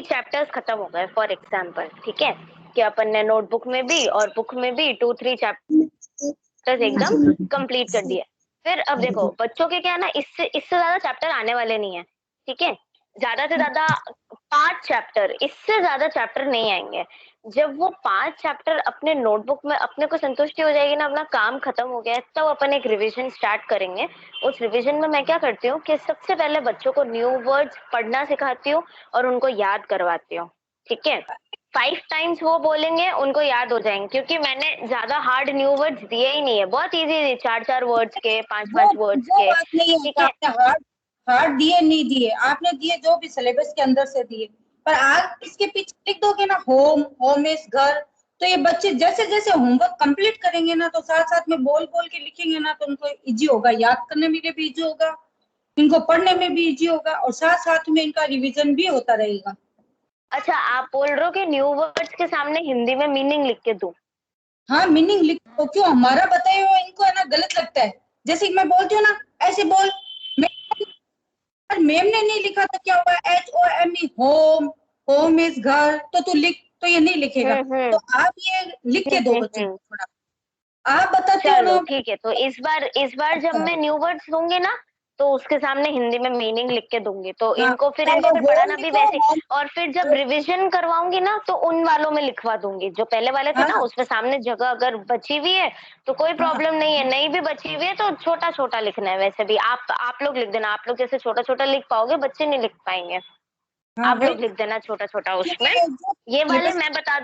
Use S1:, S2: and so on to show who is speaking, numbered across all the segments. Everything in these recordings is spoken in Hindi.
S1: चैप्टर्स खत्म हो गए फॉर एग्जाम्पल, ठीक है, कि अपन ने नोटबुक में भी और बुक में भी 2-3 चैप्टर्स एकदम कंप्लीट कर दिए। फिर अब देखो बच्चों के क्या है ना, इससे ज्यादा चैप्टर आने वाले नहीं है, ठीक है, ज्यादा से ज्यादा 5 चैप्टर, इससे ज्यादा चैप्टर नहीं आएंगे। जब वो 5 चैप्टर अपने नोटबुक में अपने को संतुष्टि हो जाएगी ना, अपना काम खत्म हो गया है, तब अपन एक रिवीजन स्टार्ट करेंगे। उस रिवीजन में मैं क्या करती हूँ कि सबसे पहले बच्चों को न्यू वर्ड्स पढ़ना सिखाती हूँ और उनको याद करवाती हूँ, ठीक है। 5 टाइम्स वो बोलेंगे, उनको याद हो जाएंगे, क्योंकि मैंने ज्यादा हार्ड न्यू वर्ड्स दिए ही नहीं है, बहुत इजी 4-4 वर्ड्स के, 5-5 वर्ड्स
S2: वो
S1: के,
S2: बात नहीं है
S1: ठीक
S2: कि
S1: है।
S2: आपने हार्ड दिए नहीं दिए, आपने दिए जो भी सिलेबस के अंदर से दिए, पर आप इसके पीछे लिख दोगे ना होम इज घर, तो ये बच्चे जैसे जैसे होमवर्क कंप्लीट करेंगे ना, तो साथ साथ में बोल बोल के लिखेंगे ना, तो उनको इजी होगा, याद करने में भी इजी होगा, इनको पढ़ने में भी इजी होगा, और साथ साथ में इनका रिवीजन भी होता रहेगा।
S1: अच्छा, आप बोल रहे हो कि न्यू वर्ड्स के सामने हिंदी में मीनिंग लिख के दूं?
S2: हाँ, मीनिंग लिखो, क्यों हमारा बताए हुआ इनको है ना गलत लगता है। जैसे मैं बोलती हूँ ना, ऐसे बोल, मैम ने नहीं लिखा तो क्या हुआ, HOME होम, होम इज घर, तो तू लिख, तो ये नहीं लिखेगा, तो
S1: हम्म
S2: आप ये लिख के दो बच्चे को थोड़ा, आप बताते हो
S1: चलो
S2: ना।
S1: ठीक है, तो इस बार जब मैं न्यू वर्ड्स दूंगी ना, तो उसके सामने हिंदी में मीनिंग लिख के दूंगी, तो
S2: हाँ,
S1: इनको फिर
S2: पहले होम
S1: पढ़ाना भी
S2: लिखो,
S1: वैसे।
S2: होम,
S1: और फिर जब रिवीजन करवाऊंगी ना, तो उन वालों में लिखवा दूंगी जो पहले वाले थे ना,
S2: हाँ
S1: उसमें सामने जगह अगर बची हुई है तो कोई
S2: हाँ
S1: प्रॉब्लम नहीं है, नहीं भी बची हुई है तो छोटा छोटा लिखना है। वैसे भी आप लोग लिख देना, आप लोग जैसे छोटा छोटा लिख पाओगे, बच्चे नहीं लिख पाएंगे।
S2: हाँ,
S1: आप
S2: वही
S1: लोग लिख देना छोटा छोटा उसमें।
S2: क्योंकि जो
S1: ये वाले
S2: सिलेबस
S1: मैं बता।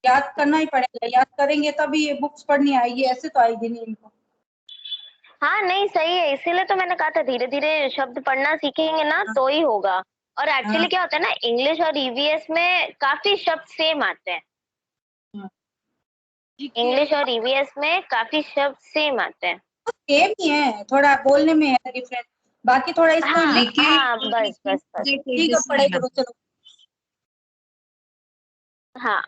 S2: याद करना ही पड़ेगा, याद करेंगे तभी ये बुक्स पढ़नी आएगी, ऐसे तो आएगी नहीं इनको।
S1: हाँ, नहीं सही है, इसीलिए तो मैंने कहा था धीरे-धीरे शब्द पढ़ना सीखेंगे ना
S2: हाँ
S1: तो ही होगा। और
S2: हाँ
S1: एक्चुअली क्या होता है ना, इंग्लिश और ईवीएस में काफ़ी शब्द सेम आते हैं।
S2: हाँ,
S1: इंग्लिश और ईवीएस में काफ़ी शब्द सेम आते हैं।
S2: सेम ही है, थोड़ा बोलने में है डिफरेंट, बाकी थोड़ा इसको
S1: हाँ,
S2: लिख के
S1: हाँ, बस, बस, बस।
S2: ठीक है, पढ़ाई करो चलो।
S1: हाँ।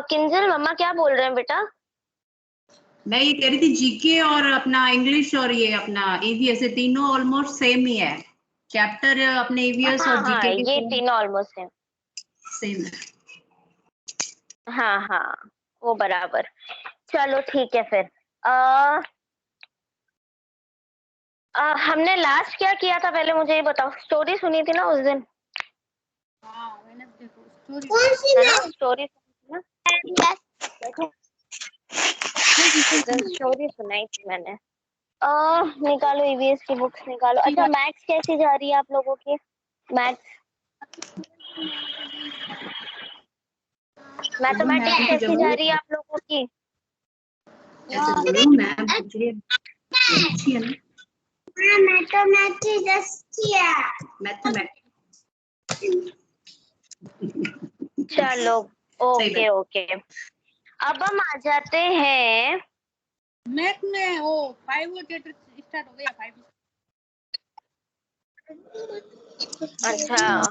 S1: किंजल मम्मा क्या बोल रहे हैं बेटा?
S3: मैं ये कह रही थी जीके और अपना इंग्लिश और ये अपना ईवीएस तीनों ऑलमोस्ट सेम ही है, चैप्टर अपने ईवीएस
S1: हाँ,
S3: और
S1: हाँ,
S3: जीके
S1: ये
S3: के
S1: तीनों ऑलमोस्ट सेम।
S3: सेम है।
S1: हाँ, हाँ, वो बराबर। चलो ठीक है फिर। अ हमने लास्ट क्या किया था पहले मुझे ये बताओ? स्टोरी सुनी थी ना उस दिन?
S2: कौन सी
S1: है ना,
S2: नहीं?
S1: स्टोरी सुनी थी ना? स्टोरी सुनाई थी मैंने। निकालो ईवीएस की बुक्स निकालो। अच्छा, मैथ्स कैसी जा रही है आप लोगों की? मैथ्स, मैथमेटिक्स कैसी जा रही है आप लोगों की?
S3: ऐसे बोलो, मैं एक्चुअली अच्छी है ना मैथमेटिक्स।
S1: चलो,
S3: सही
S1: ओके
S3: बात।
S1: ओके। अब हम आ जाते हैं
S2: मैथ में वो 5 लेटर स्टार्ट हो गया, 5।
S1: अच्छा,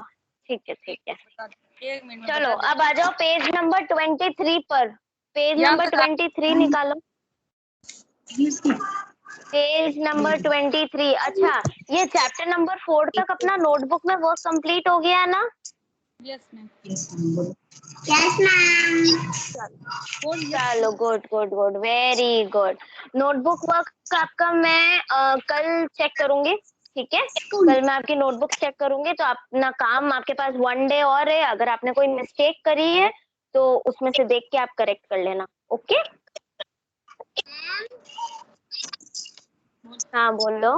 S1: ठीक है ठीक है।
S2: एक मिनट में
S1: चलो
S2: बता
S1: अब आ जाओ पेज नंबर 23 पर। पेज नंबर 23 निकालो। Page number 23। अच्छा, ये चैप्टर नंबर 4 तक अपना नोटबुक में वर्क कंप्लीट हो गया है ना?
S2: Yes ma'am.
S1: चलो, good good good, very good. Notebook work आपका मैं कल चेक करूंगी, ठीक है। कल मैं आपकी नोटबुक चेक करूंगी, तो अपना काम आपके पास 1 डे और है। अगर आपने कोई मिस्टेक करी है तो उसमें से देख के आप करेक्ट कर लेना, ओके। हाँ बोलो।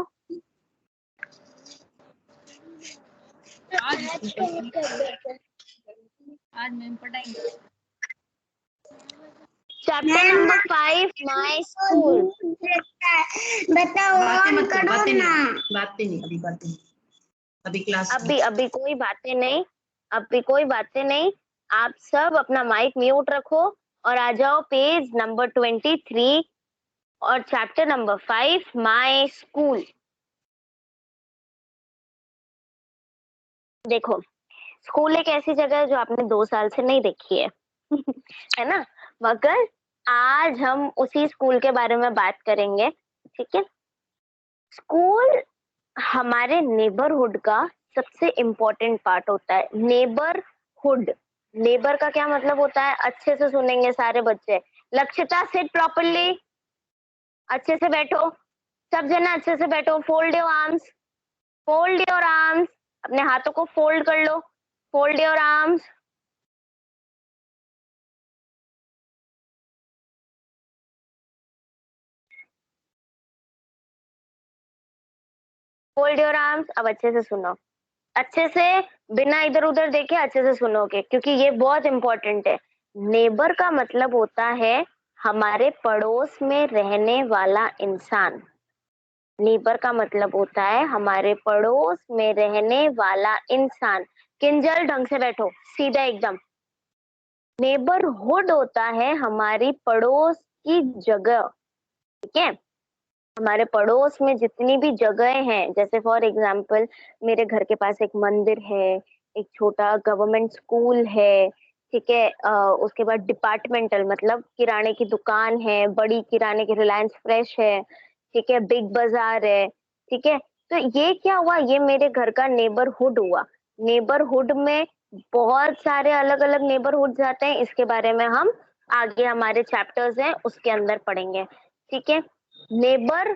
S2: आज मैम पढ़ाएंगे।
S1: Chapter number 5 my school.
S2: बताओ,
S3: बातें मत करो, बातें नहीं, अभी बातें नहीं, अभी क्लास में।
S1: अभी कोई बातें नहीं, अभी कोई बातें नहीं। आप सब अपना माइक म्यूट रखो और आ जाओ पेज नंबर 23 और चैप्टर नंबर 5 माय स्कूल। देखो, स्कूल एक ऐसी जगह है जो आपने 2 साल से नहीं देखी है है ना, मगर आज हम उसी स्कूल के बारे में बात करेंगे, ठीक है। स्कूल हमारे नेबरहुड का सबसे इम्पोर्टेंट पार्ट होता है नेबरहुड। नेबर का क्या मतलब होता है, अच्छे से सुनेंगे सारे बच्चे। लक्षिता सिट प्रॉपरली, अच्छे से बैठो, सब जना अच्छे से बैठो। Fold your arms, fold your arms, अपने हाथों को फोल्ड कर लो, fold your arms. Fold your arms. अब अच्छे से सुनो, अच्छे से, बिना इधर उधर देखे अच्छे से सुनोगे, क्योंकि ये बहुत इंपॉर्टेंट है। नेबर का मतलब होता है हमारे पड़ोस में रहने वाला इंसान। नेबर का मतलब होता है हमारे पड़ोस में रहने वाला इंसान। किंजल ढंग से बैठो, सीधा एकदम। नेबरहुड होता है हमारी पड़ोस की जगह, ठीक है। हमारे पड़ोस में जितनी भी जगह हैं, जैसे फॉर एग्जाम्पल मेरे घर के पास एक मंदिर है, एक छोटा गवर्नमेंट स्कूल है, ठीक है। उसके बाद डिपार्टमेंटल मतलब किराने की दुकान है, बड़ी किराने की, रिलायंस फ्रेश है, ठीक है, बिग बाजार है, ठीक है। तो ये क्या हुआ, ये मेरे घर का नेबरहुड हुआ। नेबरहुड में बहुत सारे अलग अलग नेबरहुड आते हैं, इसके बारे में हम आगे हमारे चैप्टर्स हैं उसके अंदर पढ़ेंगे, ठीक है। नेबर,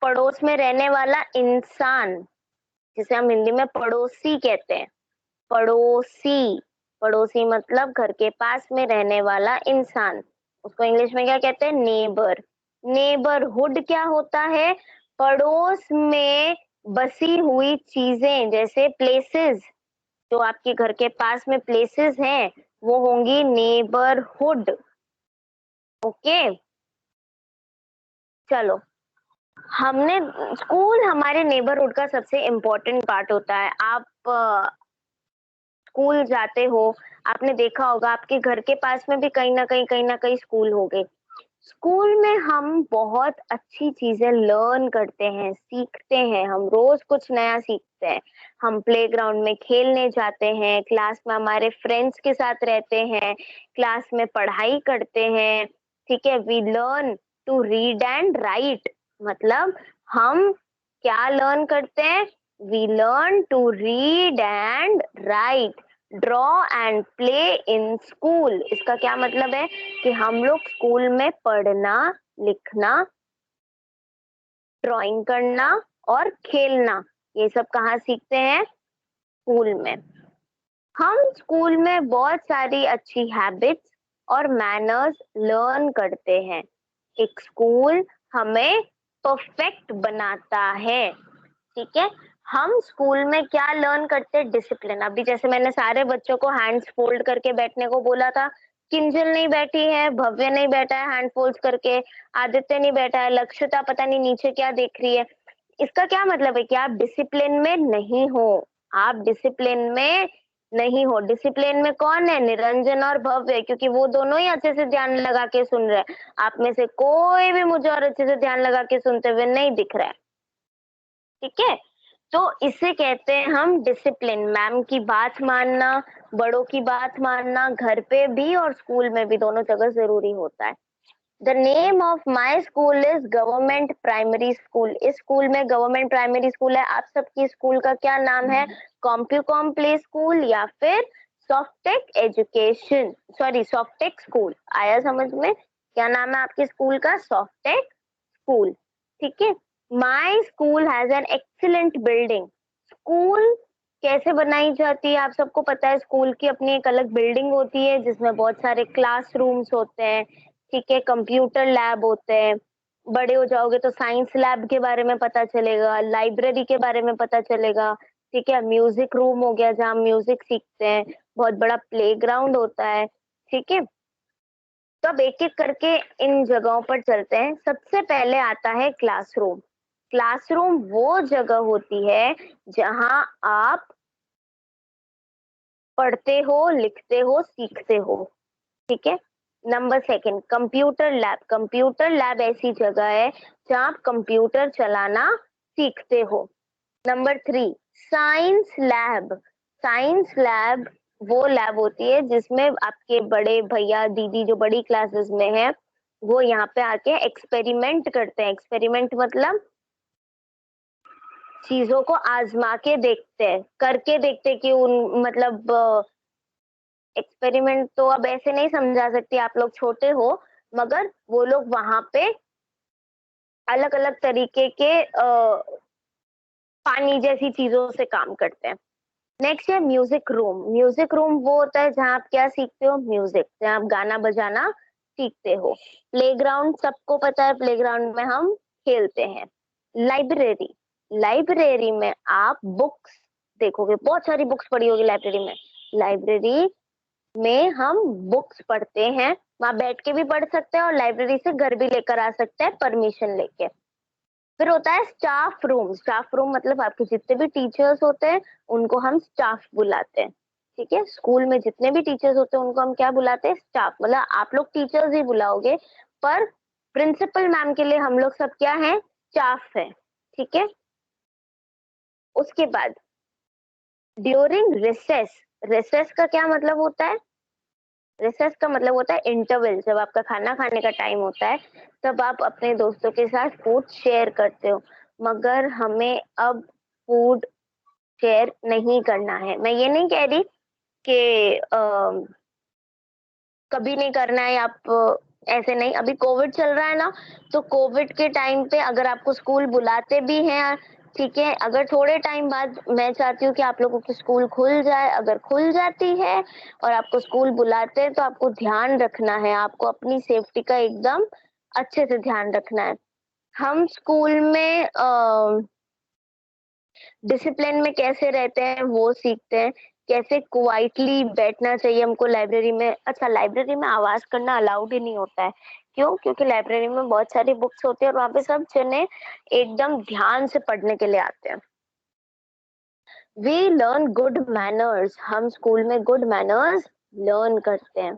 S1: पड़ोस में रहने वाला इंसान, जिसे हम हिंदी में पड़ोसी कहते हैं। पड़ोसी, पड़ोसी मतलब घर के पास में रहने वाला इंसान, उसको इंग्लिश में क्या कहते हैं, नेबर। नेबरहुड क्या होता है, पड़ोस में बसी हुई चीजें, जैसे प्लेसेस, जो आपके घर के पास में प्लेसेस हैं वो होंगी नेबरहुड। ओके, चलो। हमने, स्कूल हमारे नेबरहुड का सबसे इम्पोर्टेंट पार्ट होता है। आप स्कूल जाते हो, आपने देखा होगा आपके घर के पास में भी कहीं ना कहीं स्कूल होंगे। स्कूल में हम बहुत अच्छी चीजें लर्न करते हैं, सीखते हैं, हम रोज कुछ नया सीखते हैं। हम प्लेग्राउंड में खेलने जाते हैं, क्लास में हमारे फ्रेंड्स के साथ रहते हैं, क्लास में पढ़ाई करते हैं, ठीक है। We learn to read and write, मतलब हम क्या लर्न करते हैं, we learn to read and write, draw and play in school. इसका क्या मतलब है कि हम लोग स्कूल में पढ़ना, लिखना, ड्राइंग करना और खेलना, ये सब कहाँ सीखते हैं, स्कूल में। हम स्कूल में बहुत सारी अच्छी हैबिट्स और मैनर्स लर्न करते हैं। एक स्कूल हमें परफेक्ट बनाता है, ठीक है। हम स्कूल में क्या लर्न करते हैं, डिसिप्लिन। अभी जैसे मैंने सारे बच्चों को हैंड्स फोल्ड करके बैठने को बोला था, किंजल नहीं बैठी है, भव्य नहीं बैठा है हैंड फोल्ड करके, आदित्य नहीं बैठा है, लक्षिता पता नहीं नीचे क्या देख रही है। इसका क्या मतलब है कि आप डिसिप्लिन में नहीं हो, आप डिसिप्लिन में नहीं हो। डिसिप्लिन में कौन है, निरंजन और भव्य, क्योंकि वो दोनों ही अच्छे से ध्यान लगा के सुन रहे हैं। आप में से कोई भी मुझे और अच्छे से ध्यान लगा के सुनते हुए नहीं दिख रहा है, ठीक है। तो इसे कहते हैं हम डिसिप्लिन। मैम की बात मानना, बड़ों की बात मानना, घर पे भी और स्कूल में भी, दोनों जगह जरूरी होता है। The name of my school is government primary school. इस स्कूल में गवर्नमेंट प्राइमरी स्कूल है। आप सबकी स्कूल का क्या नाम है, कॉम्प्यूकॉम प्ले स्कूल या फिर Softech education, sorry Softech school. आया समझ में, क्या नाम है आपके स्कूल का, सॉफ्टेक स्कूल, ठीक है। My school has an excellent building. School कैसे बनाई जाती है, आप सबको पता है। स्कूल की अपनी एक अलग बिल्डिंग होती है जिसमें बहुत सारे क्लासरूम्स होते हैं, ठीक है, कंप्यूटर लैब होते हैं। बड़े हो जाओगे तो साइंस लैब के बारे में पता चलेगा, लाइब्रेरी के बारे में पता चलेगा, ठीक है। म्यूजिक रूम हो गया जहाँ म्यूजिक सीखते हैं, बहुत बड़ा प्लेग्राउंड होता है, ठीक है। तो अब एक एक करके इन जगहों पर चलते हैं। सबसे पहले आता है क्लासरूम। क्लासरूम वो जगह होती है जहां आप पढ़ते हो, लिखते हो, सीखते हो, ठीक है। Number second, computer lab. Computer lab ऐसी जगह है जहां आप कंप्यूटर चलाना सीखते हो। Number three, science lab. Science lab वो लैब होती है जिसमें आपके बड़े भैया दीदी जो बड़ी क्लासेस में है वो यहाँ पे आके एक्सपेरिमेंट करते हैं। एक्सपेरिमेंट मतलब चीजों को आजमा के देखते हैं, करके देखते हैं कि उन मतलब एक्सपेरिमेंट तो अब ऐसे नहीं समझा सकती, आप लोग छोटे हो, मगर वो लोग वहां पे अलग अलग तरीके के पानी जैसी चीजों से काम करते हैं। नेक्स्ट है म्यूजिक रूम। म्यूजिक रूम वो होता है जहाँ आप क्या सीखते हो, म्यूजिक, जहाँ आप गाना बजाना सीखते हो। प्लेग्राउंड सबको पता है, प्लेग्राउंड में हम खेलते हैं। लाइब्रेरी, लाइब्रेरी में आप बुक्स देखोगे, बहुत सारी बुक्स पढ़ी होगी लाइब्रेरी में। लाइब्रेरी में हम बुक्स पढ़ते हैं, वहां बैठ के भी पढ़ सकते हैं और लाइब्रेरी से घर भी लेकर आ सकते हैं परमिशन लेके। फिर होता है स्टाफ रूम। स्टाफ रूम मतलब आपके जितने भी टीचर्स होते हैं उनको हम स्टाफ बुलाते हैं, ठीक है। स्कूल में जितने भी टीचर्स होते हैं उनको हम क्या बुलाते हैं, स्टाफ। मतलब आप लोग टीचर्स ही बुलाओगे, पर प्रिंसिपल मैम के लिए हम लोग सब क्या है, स्टाफ है, ठीक है। उसके बाद ड्यूरिंग रिसेस, रिसेस का क्या मतलब होता है, रिसेस का मतलब होता है इंटरवल। जब आपका खाना खाने का टाइम होता है तब आप अपने दोस्तों के साथ फूड शेयर करते हो, मगर हमें अब फूड शेयर नहीं करना है। मैं ये नहीं कह रही कि कभी नहीं करना है, आप ऐसे नहीं, अभी कोविड चल रहा है ना, तो कोविड के टाइम पे अगर आपको स्कूल बुलाते भी हैं, ठीक है, अगर थोड़े टाइम बाद मैं चाहती हूँ कि आप लोगों की स्कूल खुल जाए, अगर खुल जाती है और आपको स्कूल बुलाते हैं तो आपको ध्यान रखना है, आपको अपनी सेफ्टी का एकदम अच्छे से ध्यान रखना है। हम स्कूल में डिसिप्लिन में कैसे रहते हैं वो सीखते हैं, कैसे क्वाइटली बैठना चाहिए हमको लाइब्रेरी में। अच्छा, लाइब्रेरी में आवाज करना अलाउड ही नहीं होता है, क्यों? क्योंकि लाइब्रेरी में बहुत सारी बुक्स होती है और वहां पे सब जने एकदम ध्यान से पढ़ने के लिए आते हैं। वी लर्न गुड मैनर्स, हम स्कूल में गुड मैनर्स लर्न करते हैं।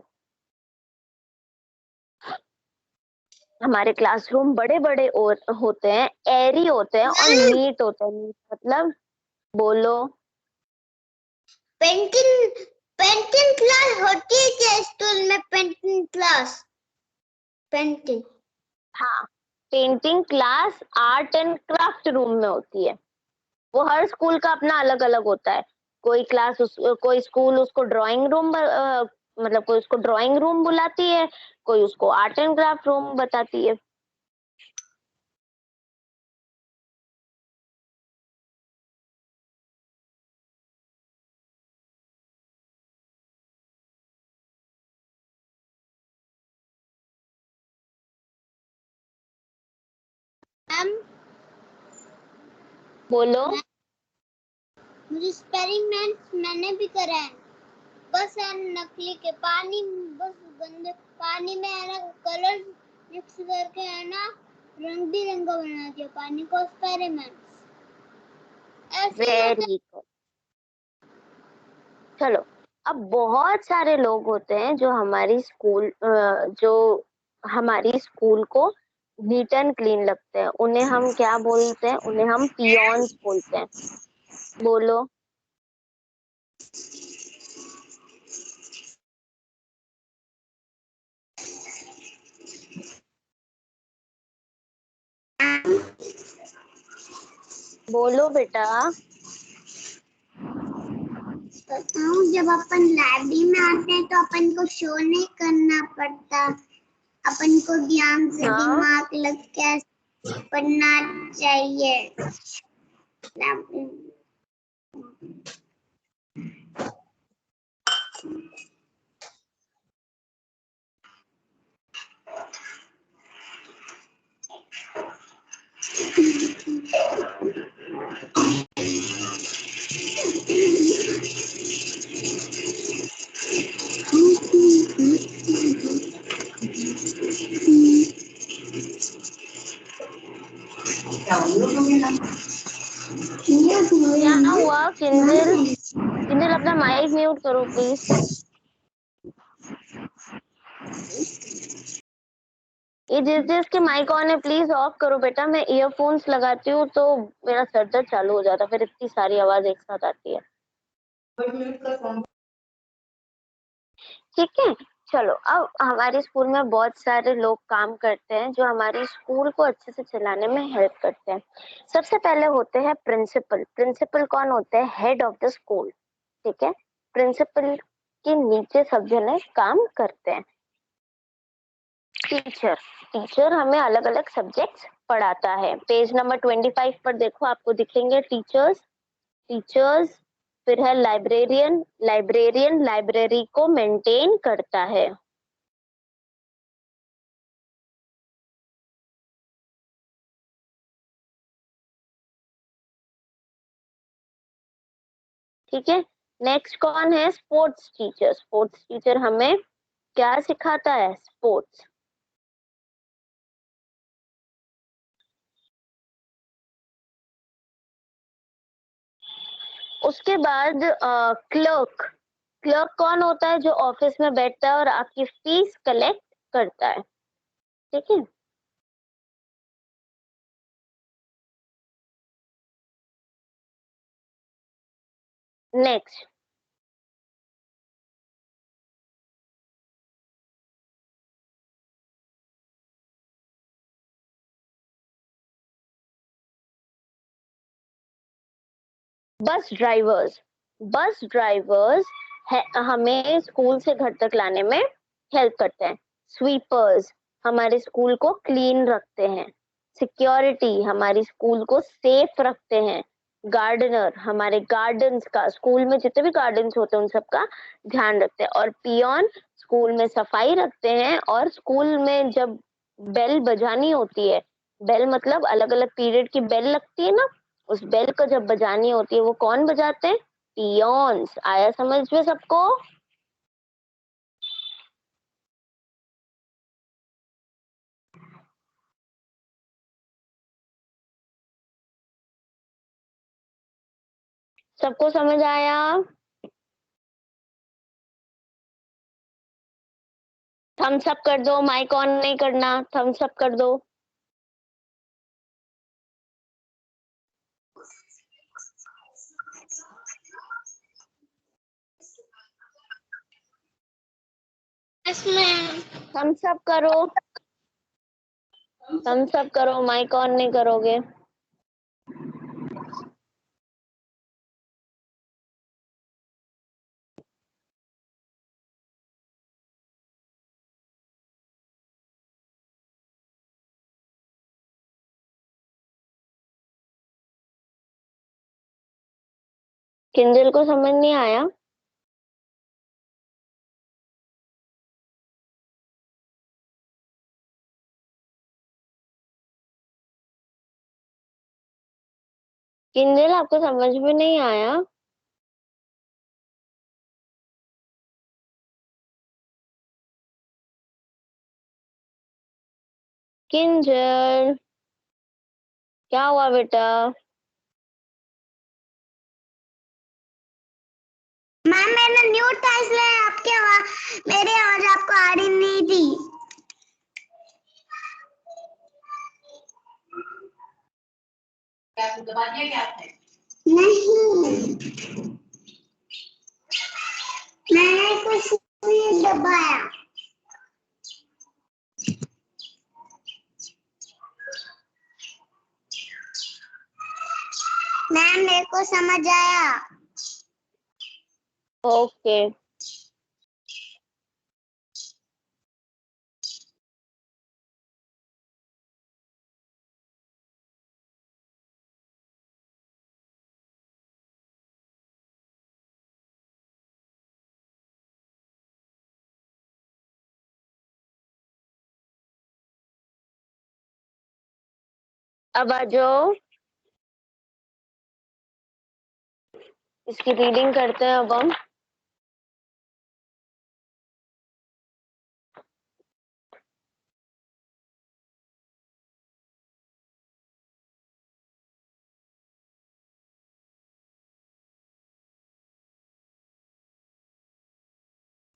S1: हमारे क्लासरूम बड़े बड़े होते हैं, एयरी होते हैं और नीट होते हैं। नीट मतलब, बोलो।
S4: पेंटिंग, पेंटिंग क्लास होती है क्या स्कूल में? पेंटिंग क्लास, पेंटिंग,
S1: हाँ, painting class art and craft room में होती है। वो हर स्कूल का अपना अलग अलग होता है। कोई क्लास कोई स्कूल उसको ड्राइंग रूम मतलब कोई उसको ड्राइंग रूम बुलाती है, कोई उसको आर्ट एंड क्राफ्ट रूम बताती है।
S4: मैम
S1: बोलो।
S4: मुझे एक्सपेरिमेंट मैंने भी करा है, बस है नकली के पानी, बस गंदे पानी में है ना कलर मिक्स करके है ना रंग बिरंगा बना दिया पानी को। एक्सपेरिमेंट ऐसे ही होता
S1: वेरी गुड। चलो, अब बहुत सारे लोग होते हैं जो हमारी स्कूल को नीट एंड क्लीन लगते हैं, उन्हें हम क्या बोलते हैं, उन्हें हम पियोन्स बोलते हैं। बोलो। बोलो बेटा।
S4: बताऊं, जब अपन लाइब्रेरी में आते हैं तो अपन को शो नहीं करना पड़ता, अपन को ध्यान से
S1: हाँ।
S4: दिमाग लग के पढ़ना चाहिए।
S1: क्या हुआ किंजल? किंजल अपना माइक म्यूट करो प्लीज। ये जिसके माइक ऑन है प्लीज ऑफ करो बेटा। मैं ईयरफोन्स लगाती हूँ तो मेरा सर दर्द चालू हो जाता है, फिर इतनी सारी आवाज एक साथ आती है। ठीक है, चलो, अब हमारे स्कूल में बहुत सारे लोग काम करते हैं जो हमारे स्कूल को अच्छे से चलाने में हेल्प करते हैं। सबसे पहले होते हैं प्रिंसिपल। प्रिंसिपल कौन होते हैं? Head of the school. ठीक है, प्रिंसिपल के नीचे सब जने काम करते हैं। टीचर। टीचर हमें अलग अलग सब्जेक्ट्स पढ़ाता है। पेज नंबर 25 पर देखो, आपको दिखेंगे टीचर्स। टीचर्स, फिर है लाइब्रेरियन। लाइब्रेरियन लाइब्रेरी को मेंटेन करता है। ठीक है, नेक्स्ट कौन है? Sports teacher. स्पोर्ट्स टीचर हमें क्या सिखाता है? स्पोर्ट्स। उसके बाद क्लर्क। क्लर्क कौन होता है? जो ऑफिस में बैठता है और आपकी फीस कलेक्ट करता है। ठीक है, next bus drivers. Bus drivers हमें स्कूल से घर तक लाने में हेल्प करते हैं। स्वीपर्स हमारे स्कूल को क्लीन रखते हैं। सिक्योरिटी हमारी स्कूल को सेफ रखते हैं। गार्डनर हमारे गार्डन्स का, स्कूल में जितने भी गार्डन्स होते हैं उन सब का ध्यान रखते हैं। और पियोन स्कूल में सफाई रखते हैं। और स्कूल में जब बेल बजानी होती है, बेल मतलब अलग अलग पीरियड की बेल लगती है ना, उस बेल को जब बजानी होती है वो कौन बजाते हैं? पियोन्स। आया समझ में सबको? सबको समझ आया? थम्स अप कर दो, माइक ऑन नहीं करना, थम्स अप कर दो।
S4: Yes ma'am.
S1: थम्स अप करो, थम्स अप करो, माइक ऑन नहीं करोगे। किंजल को समझ नहीं आया? किंजल आपको समझ में नहीं आया? किंजल, क्या हुआ बेटा?
S4: मैम मैंने न्यू टाइल्स लाया, आपके आवाज, मेरी आवाज आपको आ रही नहीं थी।
S3: क्या दबा दिया क्या आपने?
S4: नहीं, मैंने कुछ नहीं दबाया। मैम मेरे को समझ आया।
S1: ओके, अब आ जाओ, इसकी रीडिंग करते हैं अब हम।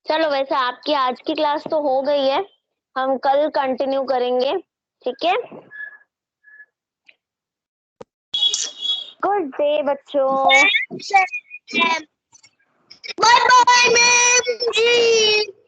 S1: चलो, वैसे आपकी आज की क्लास तो हो गई है, हम कल कंटिन्यू करेंगे। ठीक है, गुड डे बच्चों।
S4: बाय बाय मैम जी।